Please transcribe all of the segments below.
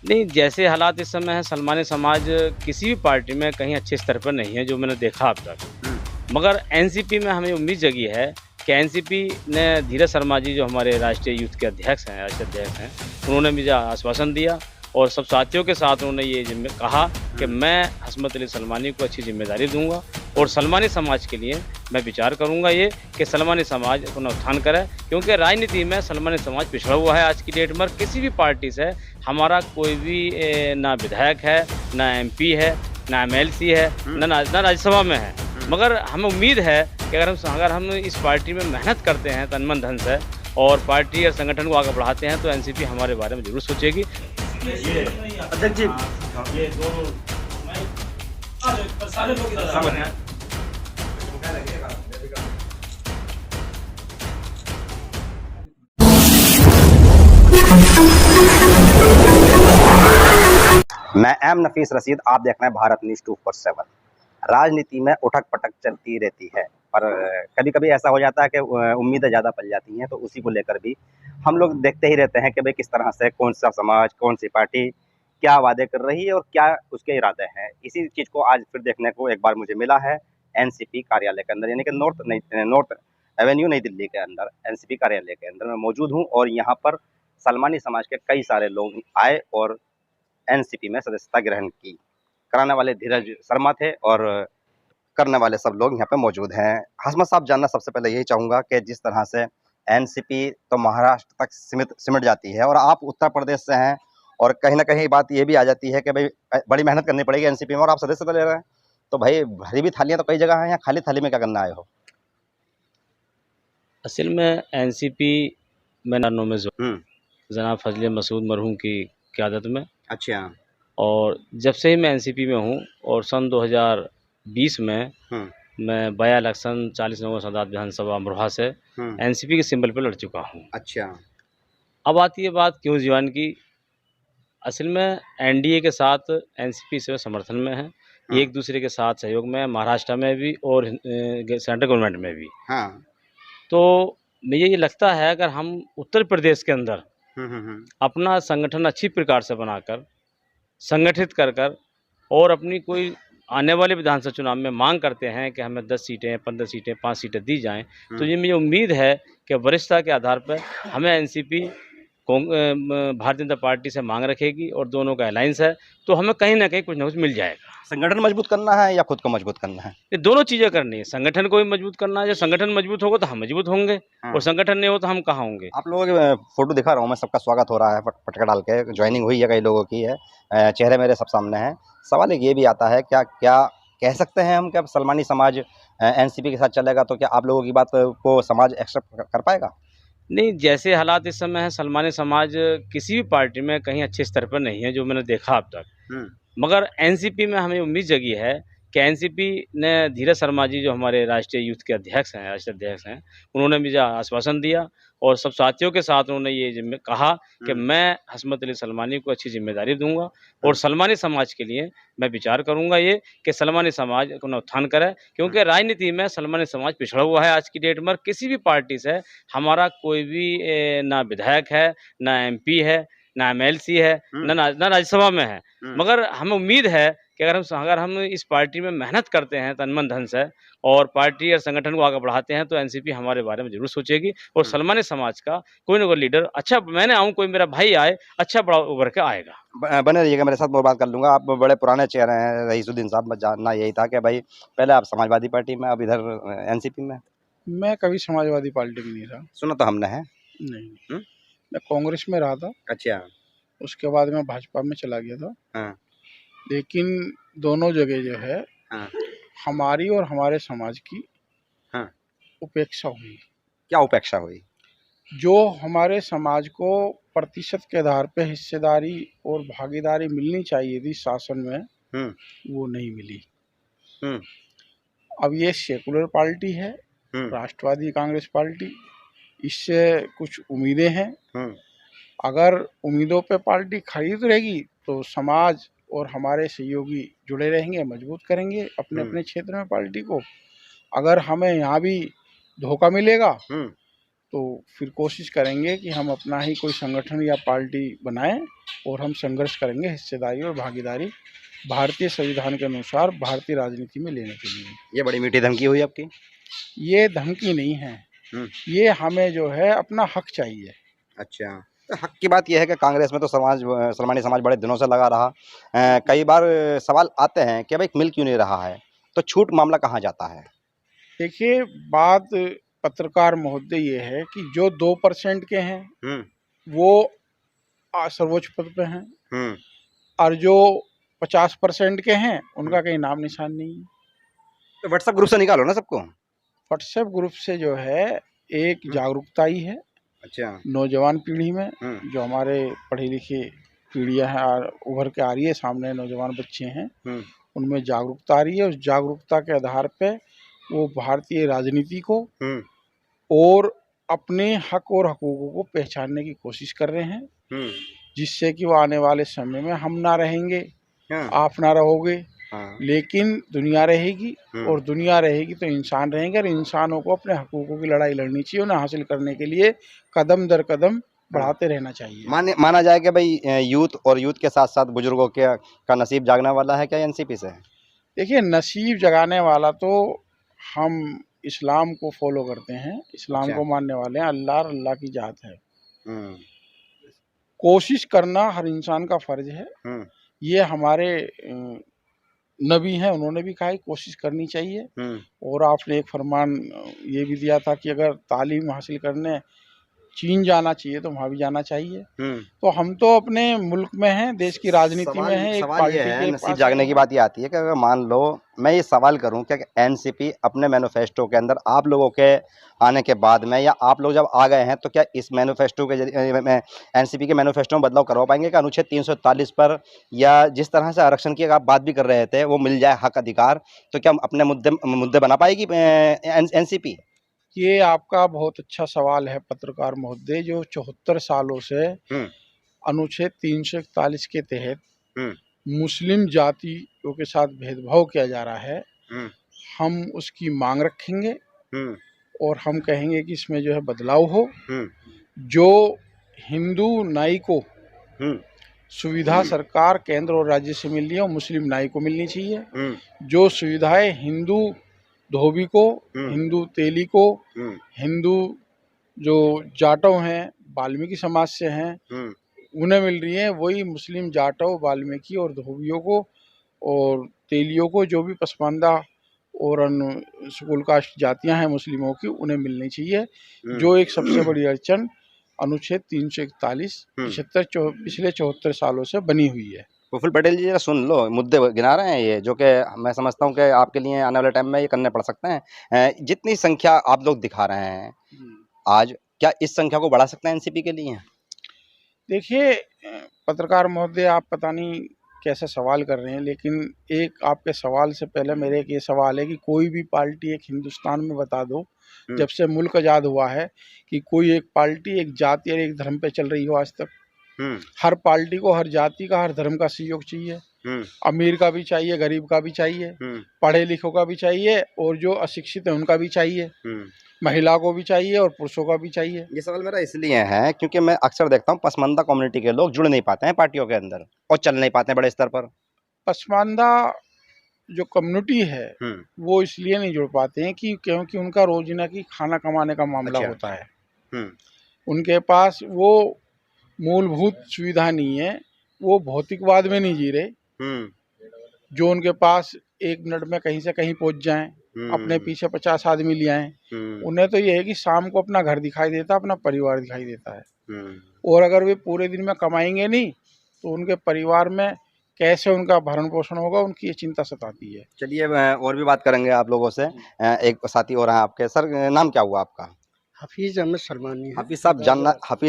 नहीं, जैसे हालात इस समय हैं, सलमानी समाज किसी भी पार्टी में कहीं अच्छे स्तर पर नहीं है, जो मैंने देखा अब तक। हुँ, मगर एनसीपी में हमें उम्मीद जगी है कि एनसीपी ने धीरज शर्मा जी, जो हमारे राष्ट्रीय यूथ के अध्यक्ष हैं, राष्ट्रीय अध्यक्ष हैं, उन्होंने मुझे आश्वासन दिया और सब साथियों के साथ उन्होंने ये कहा कि हुँ। मैं हस्मत अली सलमानी को अच्छी ज़िम्मेदारी दूँगा और सलमानी समाज के लिए मैं विचार करूँगा ये कि सलमानी समाज अपना उत्थान करे, क्योंकि राजनीति में सलमानी समाज पिछड़ा हुआ है आज की डेट में। और किसी भी पार्टी से हमारा कोई भी ना विधायक है, ना एमपी है, ना एमएलसी है, हुँ, ना राज्यसभा में है। हुँ। मगर हमें उम्मीद है कि अगर हम इस पार्टी में मेहनत करते हैं तन मन धन से और पार्टी और संगठन को आगे बढ़ाते हैं, तो एनसीपी हमारे बारे में ज़रूर सोचेगी। ये अध्यक्ष जी ये दोनों सारे लोग इधर हैं। मैं एम नफीस रशीद, आप देख रहे हैं भारत न्यूज़ 24/7। राजनीति में उठक-पटक चलती रहती है, पर कभी-कभी ऐसा हो जाता है कि उम्मीदें ज़्यादा पल जाती हैं, तो उसी को लेकर भी हम लोग देखते ही रहते हैं कि भई किस तरह से कौन-सा समाज, कौन-सी पार्टी क्या वादे कर रही है और क्या उसके इरादे हैं। इसी चीज़ को आज फिर देखने को एक बार मुझे मिला है एनसीपी कार्यालय के अंदर, यानी कि नॉर्थ एवेन्यू नई दिल्ली के अंदर एनसीपी कार्यालय के अंदर मैं मौजूद हूँ और यहाँ पर सलमानी समाज के कई सारे लोग आए और एनसीपी में सदस्यता ग्रहण की। कराने वाले धीरज शर्मा थे और करने वाले सब लोग यहाँ पे मौजूद हैं। हसमत साहब, जानना सबसे पहले यही चाहूँगा कि जिस तरह से एनसीपी तो महाराष्ट्र तक सिमट जाती है और आप उत्तर प्रदेश से हैं और कहीं न कहीं बात ये भी आ जाती है कि भई बड़ी मेहनत करनी पड़ेगी एनसीपी में और आप सदस्यता ले रहे हैं। तो भई भरी हुई थालियाँ तो कई जगह हैं, यहाँ खाली थाली में क्या करने आए हो? असल में एनसीपी में नानों में हुँ, जनाब फजले मसूद मरहूम की क़यादत में, अच्छा। और जब से ही मैं एनसीपी में हूँ और सन 2020 में हुँ, मैं बाय इलेक्शन 40 नंबर सादात विधानसभा अमरोहा से हुँ, एनसीपी के सिंबल पर लड़ चुका हूँ। अच्छा। अब आती है बात क्यों जीवन की। असल में एनडीए के साथ एनसीपी से समर्थन में है, हाँ, एक दूसरे के साथ सहयोग में है, महाराष्ट्र में भी और सेंट्रल गवर्नमेंट में भी। हाँ। तो मुझे ये लगता है अगर हम उत्तर प्रदेश के अंदर हुँ, हुँ, हुँ। अपना संगठन अच्छी प्रकार से बनाकर, संगठित कर कर और अपनी कोई आने वाले विधानसभा चुनाव में मांग करते हैं कि हमें 10 सीटें, 15 सीटें, 5 सीटें दी जाएँ, तो हुँ, ये मुझे उम्मीद है कि वरिष्ठता के आधार पर हमें एनसीपी भारतीय जनता पार्टी से मांग रखेगी और दोनों का अलायंस है, तो हमें कहीं न कहीं कुछ न कुछ मिल जाएगा। संगठन मजबूत करना है या खुद को मजबूत करना है? ये दोनों चीज़ें करनी है, संगठन को भी मजबूत करना है, जब संगठन मजबूत होगा तो हम मजबूत होंगे और हाँ। संगठन नहीं हो तो हम कहाँ होंगे। आप लोगों के फ़ोटो दिखा रहा हूँ मैं, सबका स्वागत हो रहा है पटका डाल के, जॉइनिंग हुई है कई लोगों की है। चेहरे मेरे सब सामने हैं। सवाल एक ये भी आता है, क्या क्या कह सकते हैं हम कि अब सलमानी समाज एनसीपी के साथ चलेगा तो क्या आप लोगों की बात को समाज एक्सेप्ट कर पाएगा? नहीं, जैसे हालात इस समय हैं, सलमानी समाज किसी भी पार्टी में कहीं अच्छे स्तर पर नहीं है, जो मैंने देखा अब तक। हुँ, मगर एनसीपी में हमें उम्मीद जगी है कि एनसीपी ने धीरज शर्मा जी, जो हमारे राष्ट्रीय यूथ के अध्यक्ष हैं, राष्ट्रीय अध्यक्ष हैं, उन्होंने मुझे आश्वासन दिया और सब साथियों के साथ उन्होंने ये कहा कि हुँ, मैं हस्मत अली सलमानी को अच्छी ज़िम्मेदारी दूँगा हुँ, और सलमानी समाज के लिए मैं विचार करूँगा ये कि सलमानी समाज अपना उत्थान करे, हुँ, क्योंकि राजनीति में सलमानी समाज पिछड़ा हुआ है आज की डेट में। और किसी भी पार्टी से हमारा कोई भी ना विधायक है, ना एमपी है, ना एमएलसी है, हुँ, ना राज्यसभा में है। हुँ। मगर हमें उम्मीद है कि अगर हम इस पार्टी में मेहनत करते हैं तन मन धन से और पार्टी और संगठन को आगे बढ़ाते हैं, तो एनसीपी हमारे बारे में ज़रूर सोचेगी और हुँ। सलमानी समाज का कोई ना कोई लीडर अच्छा, मैं ना आऊँ, कोई मेरा भाई आए, अच्छा बड़ा उभर के आएगा। बने रहिएगा मेरे साथ, मैं बात कर लूँगा। आप बड़े पुराने चेहरे हैं रईसुद्दीन साहब, मैं जानना यही था कि भाई पहले आप समाजवादी पार्टी में, अब इधर एनसीपी में। मैं कभी समाजवादी पार्टी में नहीं रहा। सुना तो हमने है। नहीं, हुँ, मैं कांग्रेस में रहा था, अच्छा। उसके बाद मैं भाजपा में चला गया था। हाँ, लेकिन दोनों जगह जो है, हाँ, हमारी और हमारे समाज की हाँ। उपेक्षा हुई। क्या उपेक्षा हुई? जो हमारे समाज को प्रतिशत के आधार पे हिस्सेदारी और भागीदारी मिलनी चाहिए थी शासन में, हुँ, वो नहीं मिली। हुँ, अब ये सेकुलर पार्टी है, हुँ, राष्ट्रवादी कांग्रेस पार्टी, इससे कुछ उम्मीदें हैं। हुँ, अगर उम्मीदों पे पार्टी खड़ी तो रहेगी तो समाज और हमारे सहयोगी जुड़े रहेंगे, मजबूत करेंगे अपने हुँ, अपने क्षेत्र में पार्टी को। अगर हमें यहाँ भी धोखा मिलेगा हुँ, तो फिर कोशिश करेंगे कि हम अपना ही कोई संगठन या पार्टी बनाएं और हम संघर्ष करेंगे हिस्सेदारी और भागीदारी भारतीय संविधान के अनुसार भारतीय राजनीति में लेने के लिए। ये बड़ी मीठी धमकी हुई आपकी? ये धमकी नहीं है, ये हमें जो है अपना हक चाहिए। अच्छा, तो हक की बात यह है कि कांग्रेस में तो सलमानी समाज बड़े दिनों से लगा रहा। कई बार सवाल आते हैं कि भाई मिल क्यों नहीं रहा है, तो छूट मामला कहाँ जाता है? देखिए, बात पत्रकार महोदय ये है कि जो 2% के हैं वो सर्वोच्च पद पे हैं और जो 50% के हैं उनका कहीं नाम निशान नहीं है। तो व्हाट्सएप ग्रुप से निकालो ना सबको। व्हाट्सएप ग्रुप से जो है एक जागरूकता ही है। अच्छा, नौजवान पीढ़ी में जो हमारे पढ़ी लिखी पीढ़ियां हैं और उभर के आ रही है सामने, नौजवान बच्चे हैं, उनमें जागरूकता आ रही है। उस जागरूकता के आधार पे वो भारतीय राजनीति को और अपने हक और हकूकों को पहचानने की कोशिश कर रहे हैं, जिससे कि वो आने वाले समय में हम ना रहेंगे, आप ना रहोगे, लेकिन दुनिया रहेगी और दुनिया रहेगी तो इंसान रहेंगे और इंसानों को अपने हकूकों की लड़ाई लड़नी चाहिए। उन्हें हासिल करने के लिए कदम दर कदम बढ़ाते रहना चाहिए। माना जाए कि भाई यूथ और यूथ के साथ साथ बुजुर्गों का नसीब जागने वाला है क्या एनसीपी से? देखिए, नसीब जगाने वाला तो हम इस्लाम को फॉलो करते हैं, इस्लाम को मानने वाले हैं, अल्लाह की जात है। कोशिश करना हर इंसान का फर्ज है। ये हमारे नबी हैं, उन्होंने भी कहा है कोशिश करनी चाहिए। और आपने एक फरमान ये भी दिया था कि अगर तालीम हासिल करने चीन जाना चाहिए तो वहाँ भी जाना चाहिए। तो हम तो अपने मुल्क में हैं, देश की राजनीति में हैं। एक पार्टी के नसीब जागने की बात ये आती है कि अगर मान लो मैं ये सवाल करूं क्या एनसीपी अपने मैनिफेस्टो के अंदर आप लोगों के आने के बाद में या आप लोग जब आ गए हैं तो क्या इस मैनिफेस्टो के जरिए एनसीपी के मैनिफेस्टो में बदलाव करवा पाएंगे कि अनुच्छेद 341 पर या जिस तरह से आरक्षण की आप बात भी कर रहे थे वो मिल जाए हक अधिकार, तो क्या अपने मुद्दे बना पाएगी एनसीपी? ये आपका बहुत अच्छा सवाल है पत्रकार महोदय। जो 74 सालों से अनुच्छेद 341 के तहत मुस्लिम जातियों के साथ भेदभाव किया जा रहा है, हम उसकी मांग रखेंगे और हम कहेंगे कि इसमें जो है बदलाव हो। जो हिंदू नाई को सुविधा सरकार केंद्र और राज्य से मिल रही है, मुस्लिम नाई को मिलनी चाहिए। जो सुविधाएं हिंदू धोबी को, हिंदू तेली को, हिंदू जो जाटव हैं, वाल्मीकि समाज से हैं, उन्हें मिल रही है, वही मुस्लिम जाटव, वाल्मीकि और धोबियों को और तेलियों को, जो भी पसमानदा और अन्य स्कूल कास्ट जातियां हैं मुस्लिमों की, उन्हें मिलनी चाहिए। जो एक सबसे बड़ी अड़चन अनुच्छेद 341 पिछले 74 सालों से बनी हुई है। प्रफुल्ल पटेल जी, सुन लो, मुद्दे गिना रहे हैं ये, जो कि मैं समझता हूँ कि आपके लिए आने वाले टाइम में ये करने पड़ सकते हैं। जितनी संख्या आप लोग दिखा रहे हैं आज, क्या इस संख्या को बढ़ा सकते हैं एनसीपी के लिए? देखिए पत्रकार महोदय, आप पता नहीं कैसे सवाल कर रहे हैं, लेकिन एक आपके सवाल से पहले मेरे एक ये सवाल है कि कोई भी पार्टी एक हिंदुस्तान में बता दो जब से मुल्क आज़ाद हुआ है कि कोई एक पार्टी एक जाति और एक धर्म पे चल रही हो आज तक। हर पार्टी को हर जाति का, हर धर्म का सहयोग चाहिए। अमीर का भी चाहिए, गरीब का भी चाहिए, पढ़े लिखों का भी चाहिए और जो अशिक्षित है उनका भी चाहिए, महिला को भी चाहिए और पुरुषों का भी चाहिए। ये सवाल मेरा इसलिए है क्योंकि मैं अक्सर देखता हूँ पसमानदा कम्युनिटी के लोग जुड़ नहीं पाते हैं पार्टियों के अंदर और चल नहीं पाते हैं बड़े स्तर पर। पसमानदा जो कम्युनिटी है वो इसलिए नहीं जुड़ पाते हैं कि क्योंकि उनका रोजीना की खाना कमाने का मामला होता है। उनके पास वो मूलभूत सुविधा नहीं है, वो भौतिकवाद में नहीं जी रहे जो उनके पास 1 मिनट में कहीं से कहीं पहुंच जाएं, अपने पीछे 50 आदमी ले आए। उन्हें तो ये है कि शाम को अपना घर दिखाई देता, अपना परिवार दिखाई देता है, और अगर वे पूरे दिन में कमाएंगे नहीं तो उनके परिवार में कैसे उनका भरण पोषण होगा, उनकी ये चिंता सताती है। चलिए और भी बात करेंगे आप लोगों से। एक साथी और हैं आपके। सर, नाम क्या हुआ आपका? हफीज अहमद सलमानी। हफीज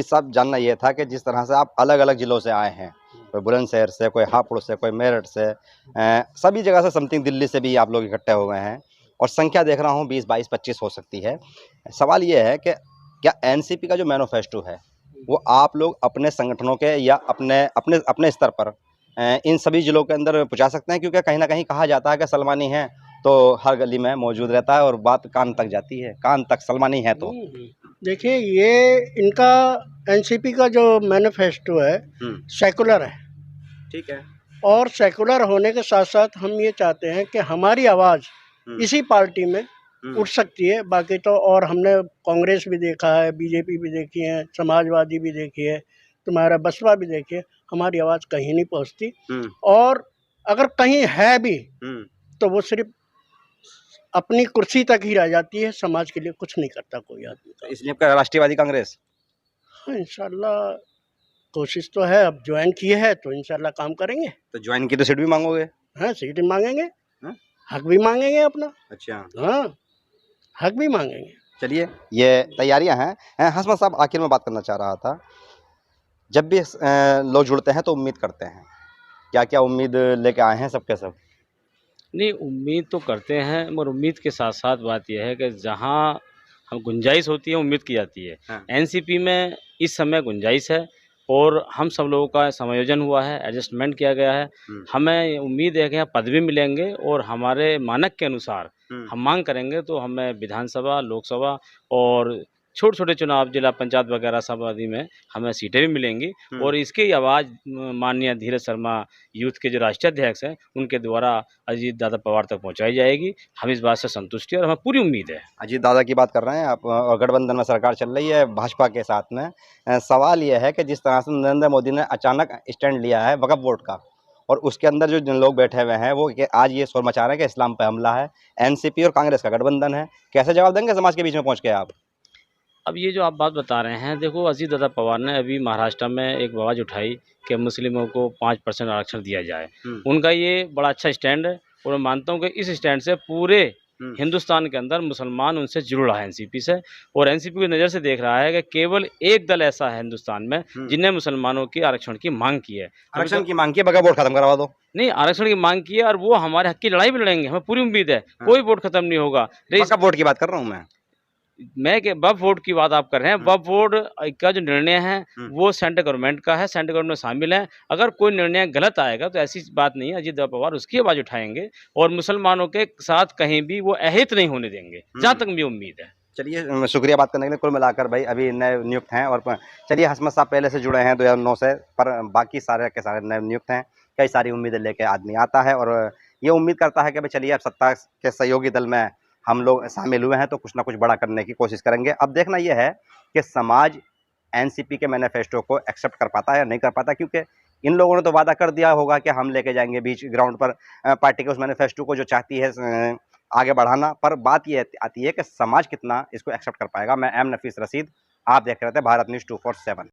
साहब, जानना ये था कि जिस तरह से आप अलग अलग जिलों से आए हैं, कोई बुलंदशहर से, कोई हापुड़ से, कोई मेरठ से, सभी जगह से, समथिंग दिल्ली से भी आप लोग इकट्ठे हुए हैं और संख्या देख रहा हूँ 20, 22, 25 हो सकती है। सवाल ये है कि क्या एनसीपी का जो मैनिफेस्टो है वो आप लोग अपने संगठनों के या अपने स्तर पर इन सभी जिलों के अंदर पहुँचा सकते हैं? क्योंकि कहीं ना कहीं कहा जाता है कि सलमानी है तो हर गली में मौजूद रहता है और बात कान तक जाती है, कान तक सलमानी है तो देखिए ये इनका एनसीपी का जो मैनिफेस्टो है सेकुलर है, ठीक है। और सेकुलर होने के साथ साथ हम ये चाहते हैं कि हमारी आवाज़ इसी पार्टी में उठ सकती है। बाकी तो और हमने कांग्रेस भी देखा है, बीजेपी भी देखी है, समाजवादी भी देखी है, तुम्हारा बसपा भी देखी है, हमारी आवाज़ कहीं नहीं पहुंचती। और अगर कहीं है भी तो वो सिर्फ अपनी कुर्सी तक ही रह जाती है, समाज के लिए कुछ नहीं करता कोई आदमी का। इसलिए आपका राष्ट्रवादी कांग्रेस? हाँ, इंशाल्लाह कोशिश तो है, अब ज्वाइन किए है तो इंशाल्लाह काम करेंगे। तो ज्वाइन की तो सीट भी मांगोगे? हाँ, सीट मांगेंगे, हाँ? हक भी मांगेंगे अपना। अच्छा, हाँ, हक भी मांगेंगे। चलिए ये तैयारियां हैं। हसमत साहब, आखिर में बात करना चाह रहा था, जब भी लोग जुड़ते हैं तो उम्मीद करते हैं, क्या क्या उम्मीद लेके आए हैं सबके सब? नहीं, उम्मीद तो करते हैं, मगर उम्मीद के साथ साथ बात यह है कि जहाँ हम गुंजाइश होती है उम्मीद की जाती है। हाँ। एनसीपी में इस समय गुंजाइश है और हम सब लोगों का समायोजन हुआ है, एडजस्टमेंट किया गया है। हमें उम्मीद है कि यहाँ पद भी मिलेंगे और हमारे मानक के अनुसार हम मांग करेंगे तो हमें विधानसभा, लोकसभा और छोटे-छोटे चुनाव जिला पंचायत वगैरह सब आदि में हमें सीटें भी मिलेंगी और इसकी आवाज़ माननीय धीरज शर्मा यूथ के जो राष्ट्रीय अध्यक्ष हैं, उनके द्वारा अजीत दादा पवार तक पहुँचाई जाएगी। हम इस बात से संतुष्ट हैं और हमें पूरी उम्मीद है। अजीत दादा की बात कर रहे हैं आप, और गठबंधन में सरकार चल रही है भाजपा के साथ में। सवाल ये है कि जिस तरह से नरेंद्र मोदी ने अचानक स्टैंड लिया है वक्फ बोर्ड का, और उसके अंदर जो जिन लोग बैठे हुए हैं वो कि आज ये शोर मचा रहे हैं कि इस्लाम पे हमला है, एनसीपी और कांग्रेस का गठबंधन है, कैसे जवाब देंगे समाज के बीच में पहुंच के आप? अब ये जो आप बात बता रहे हैं, देखो अजीत दादा पवार ने अभी महाराष्ट्र में एक आवाज़ उठाई कि मुस्लिमों को 5% आरक्षण दिया जाए। उनका ये बड़ा अच्छा स्टैंड है और मैं मानता हूँ कि इस स्टैंड से पूरे हिंदुस्तान के अंदर मुसलमान उनसे जुड़ रहा है एनसीपी से, और एनसीपी की नज़र से देख रहा है कि केवल एक दल ऐसा है हिंदुस्तान में जिन्हें मुसलमानों की आरक्षण की मांग की है। आरक्षण की मांग की, वक्फ बोर्ड खत्म करवा दो। नहीं, आरक्षण की मांग की है और वो हमारे हक की लड़ाई भी लड़ेंगे, हमें पूरी उम्मीद है। कोई वोट खत्म नहीं होगा। वक्फ बोर्ड की बात कर रहा हूँ मैं के वक्फ बोर्ड की बात आप कर रहे हैं, वक्फ बोर्ड का जो निर्णय है वो सेंट्रल गवर्नमेंट का है, सेंट्रल गवर्नमेंट में शामिल है। अगर कोई निर्णय गलत आएगा तो ऐसी बात नहीं है, अजीत दादा पवार उसकी आवाज़ उठाएंगे और मुसलमानों के साथ कहीं भी वो अहित नहीं होने देंगे, जहाँ तक मुझे उम्मीद है। चलिए, शुक्रिया बात करने के लिए। कुल मिलाकर भाई अभी नए नियुक्त हैं, और चलिए हसमत साहब पहले से जुड़े हैं 2009 से, पर बाकी सारे के सारे नए नियुक्त हैं। कई सारी उम्मीदें लेके आदमी आता है और ये उम्मीद करता है कि भाई चलिए अब सत्ता के सहयोगी दल में हम लोग शामिल हुए हैं तो कुछ ना कुछ बड़ा करने की कोशिश करेंगे। अब देखना यह है कि समाज एनसीपी के मैनिफेस्टो को एक्सेप्ट कर पाता है या नहीं कर पाता, क्योंकि इन लोगों ने तो वादा कर दिया होगा कि हम लेके जाएंगे बीच ग्राउंड पर पार्टी के उस मैनिफेस्टो को जो चाहती है आगे बढ़ाना, पर बात ये आती है कि समाज कितना इसको एक्सेप्ट कर पाएगा। मैं एम नफीस रशीद, आप देख रहे थे भारत न्यूज़ 247।